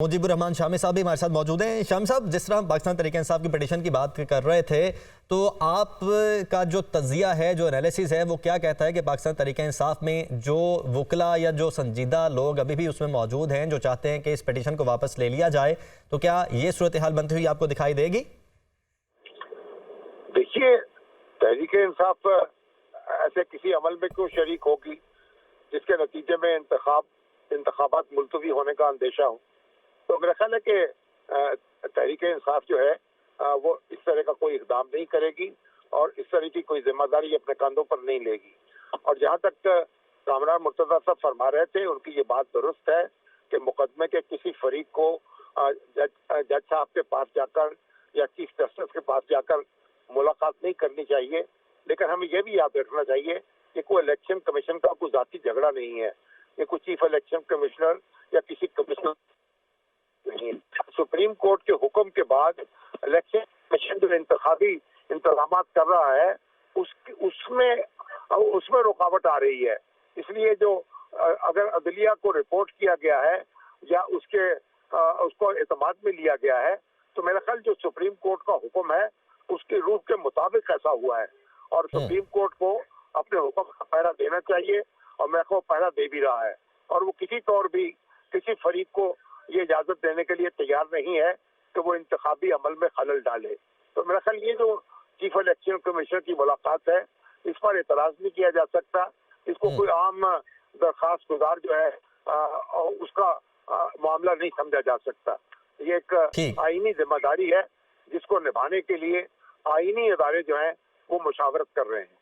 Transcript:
मुजीबुर रहमान शामी साहब भी हमारे साथ मौजूद हैं। शामी साहब, जिस तरह हम पाकिस्तान तहरीक इंसाफ की पिटीशन की बात कर रहे थे, तो आपका जो तजिया है, जो एनालिसिस है, वो क्या कहता है कि पाकिस्तान तहरीक इंसाफ में जो वकला या जो संजीदा लोग अभी भी उसमें मौजूद हैं, जो चाहते हैं कि इस पिटीशन को वापस ले लिया जाए, तो क्या ये सूरत हाल बनती हुई आपको दिखाई देगी? देखिए, तहरीक इंसाफ ऐसे किसी अमल में क्यों शरीक होगी जिसके नतीजे में इंतखाबात मुलतवी होने का अंदेशा हो। तो मेरा ख्याल है कि तहरीक इंसाफ जो है वो इस तरह का कोई इकदाम नहीं करेगी और इस तरह की कोई जिम्मेदारी अपने कंधों पर नहीं लेगी। और जहाँ तक कामरान मुर्तजा साहब फरमा रहे थे, उनकी ये बात दुरुस्त है कि मुकदमे के किसी फरीक को जज साहब के पास जाकर या चीफ जस्टिस के पास जाकर मुलाकात नहीं करनी चाहिए। लेकिन हमें यह भी याद रखना चाहिए कि कोई इलेक्शन कमीशन का कोई जाती झगड़ा नहीं है। ये कोई चीफ इलेक्शन कमिश्नर या किसी कमिश्नर नहीं। सुप्रीम कोर्ट के हुक्म के बाद इलेक्शन कमीशन जो इंतखाबी इंतजाम कर रहा है उसमें रुकावट आ रही है। इसलिए जो अगर अदलिया को रिपोर्ट किया गया है या उसको एतमाद में लिया गया है, तो मेरा ख्याल जो सुप्रीम कोर्ट का हुक्म है उसके रूप के मुताबिक ऐसा हुआ है और सुप्रीम कोर्ट को अपने हुक्म का पहरा देना चाहिए और मेरे को पहरा दे भी रहा है। और वो किसी तौर भी किसी फरीक को ये इजाजत देने के लिए तैयार नहीं है कि वो इंतखाबी अमल में खलल डाले। तो मेरा ख्याल ये जो चीफ इलेक्शन कमिश्नर की मुलाकात है, इस पर एतराज नहीं किया जा सकता। इसको कोई आम दरखास्त गुजार जो है उसका मामला नहीं समझा जा सकता। ये एक आईनी जिम्मेदारी है जिसको निभाने के लिए आईनी इदारे जो हैं वो मुशावरत कर रहे हैं।